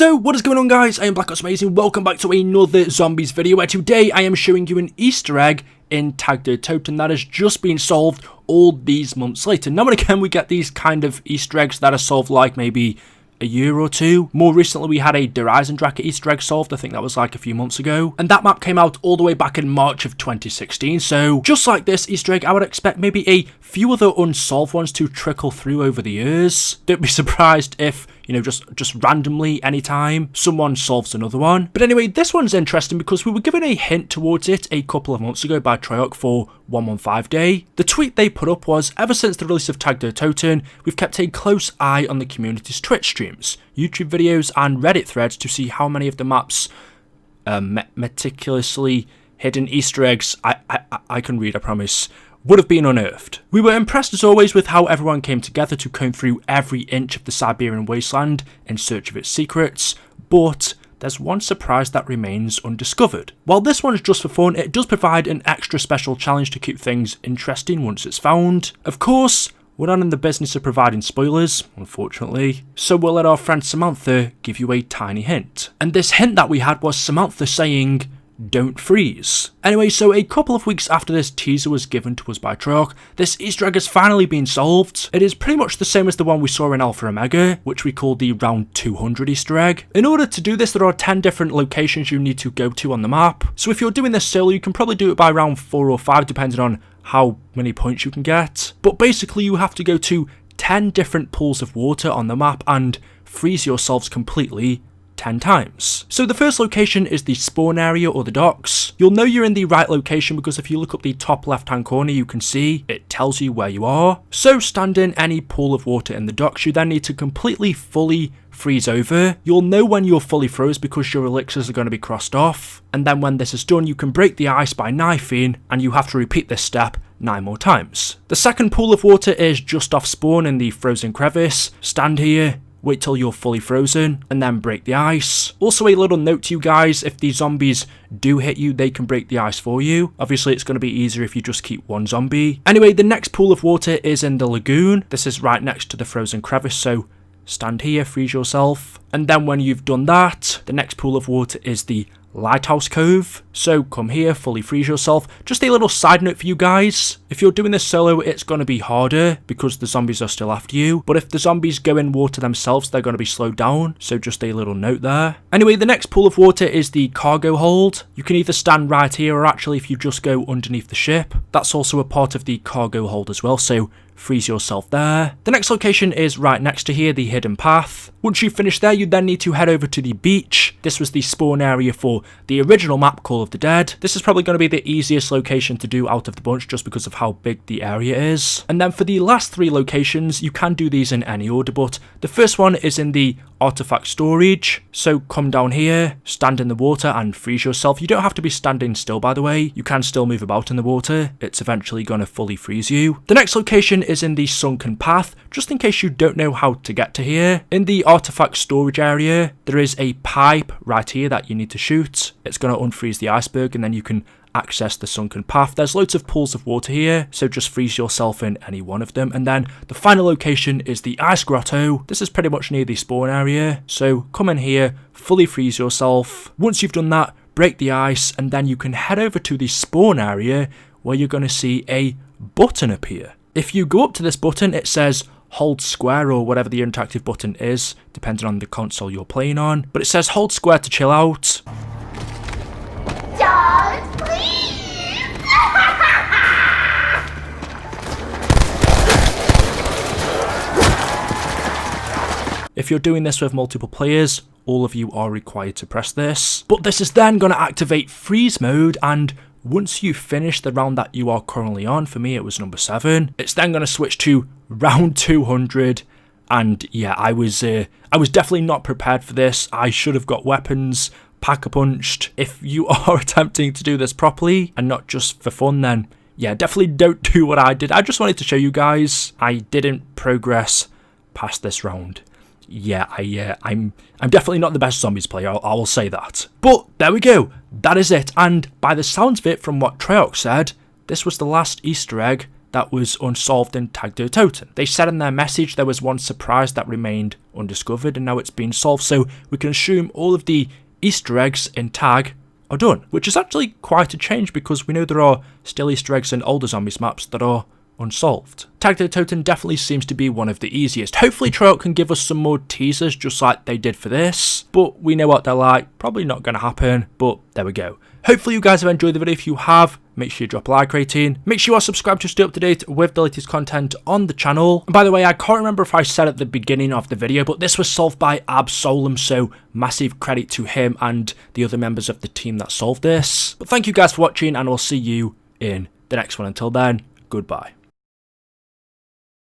So what is going on, guys? I am Amazing. Welcome back to another zombies video where today I am showing you an Easter egg in Untitled Chapter that has just been solved all these months later. Now and again we get these kind of Easter eggs that are solved like maybe a year or two. More recently we had a Horizon Tracker Easter egg solved. I think that was like a few months ago, and that map came out all the way back in March of 2016. So just like this Easter egg, I would expect maybe a few other unsolved ones to trickle through over the years. Don't be surprised if, you know, just randomly anytime someone solves another one. But anyway, this one's interesting because we were given a hint towards it a couple of months ago by Treyarch for 115 Day. The tweet they put up was, ever since the release of Tag the Totem, we've kept a close eye on the community's Twitch streams, YouTube videos and Reddit threads to see how many of the map's meticulously hidden Easter eggs, I can read, I promise, would have been unearthed. We were impressed as always with how everyone came together to comb through every inch of the Siberian wasteland in search of its secrets, but there's one surprise that remains undiscovered. While this one's just for fun, it does provide an extra special challenge to keep things interesting once it's found. Of course, we're not in the business of providing spoilers, unfortunately, so we'll let our friend Samantha give you a tiny hint. And this hint that we had was Samantha saying, "Don't freeze." Anyway, so a couple of weeks after this teaser was given to us by Treyarch, this Easter egg has finally been solved. It is pretty much the same as the one we saw in Alpha Omega, which we called the round 200 Easter egg. In order to do this, there are 10 different locations you need to go to on the map. So if you're doing this solo, you can probably do it by round 4 or 5, depending on how many points you can get. But basically, you have to go to 10 different pools of water on the map and freeze yourselves completely 10 times. So the first location is the spawn area or the docks. You'll know you're in the right location because if you look up the top left hand corner, you can see it tells you where you are. So stand in any pool of water in the docks. You then need to completely fully freeze over. You'll know when you're fully froze because your elixirs are going to be crossed off, and then when this is done you can break the ice by knifing, and you have to repeat this step 9 more times. The second pool of water is just off spawn in the frozen crevice. Stand here, wait till you're fully frozen, and then break the ice. Also a little note to you guys, if these zombies do hit you, they can break the ice for you. Obviously it's going to be easier if you just keep one zombie. Anyway, the next pool of water is in the lagoon. This is right next to the frozen crevice, so stand here, freeze yourself. And then when you've done that, the next pool of water is the Lighthouse Cove. So come here, fully freeze yourself. Just a little side note for you guys, if you're doing this solo, it's going to be harder because the zombies are still after you. But if the zombies go in water themselves, they're going to be slowed down. So just a little note there. Anyway, the next pool of water is the cargo hold. You can either stand right here or actually if you just go underneath the ship, that's also a part of the cargo hold as well. So freeze yourself there. The next location is right next to here, the hidden path. Once you finish there, you then need to head over to the beach. This was the spawn area for the original map, Call of the Dead. This is probably going to be the easiest location to do out of the bunch just because of how big the area is. And then for the last 3 locations, you can do these in any order, but the first one is in the artifact storage. So come down here, stand in the water and freeze yourself. You don't have to be standing still, by the way. You can still move about in the water. It's eventually going to fully freeze you. The next location is in the Sunken Path, just in case you don't know how to get to here. In the artifact storage area, there is a pipe right here that you need to shoot. It's going to unfreeze the iceberg and then you can access the Sunken Path. There's loads of pools of water here, so just freeze yourself in any one of them. And then the final location is the Ice Grotto. This is pretty much near the spawn area, so come in here, fully freeze yourself. Once you've done that, break the ice, and then you can head over to the spawn area where you're going to see a button appear. If you go up to this button, it says hold square or whatever the interactive button is, depending on the console you're playing on, but it says hold square to chill out. Dogs, please! If you're doing this with multiple players, all of you are required to press this. But this is then going to activate freeze mode, and once you finish the round that you are currently on, for me it was number 7, it's then going to switch to round 200. And yeah, I was definitely not prepared for this. I should have got weapons, pack-a-punched. If you are attempting to do this properly and not just for fun, then yeah, definitely don't do what I did. I just wanted to show you guys I didn't progress past this round. Yeah, I'm definitely not the best zombies player, I will say that. But there we go, that is it, and by the sounds of it, from what Treyarch said, this was the last Easter egg that was unsolved in Tag der Toten. They said in their message there was one surprise that remained undiscovered and now it's been solved, so we can assume all of the Easter eggs in Tag are done, which is actually quite a change because we know there are still Easter eggs in older Zombies maps that are unsolved. Tag der Toten definitely seems to be one of the easiest. Hopefully Tryout can give us some more teasers just like they did for this, but we know what they're like, probably not going to happen, but there we go. Hopefully you guys have enjoyed the video. If you have, make sure you drop a like rating. Make sure you are subscribed to stay up to date with the latest content on the channel. And by the way, I can't remember if I said at the beginning of the video, but this was solved by Absolem, so massive credit to him and the other members of the team that solved this. But thank you guys for watching, and I'll see you in the next one. Until then, goodbye.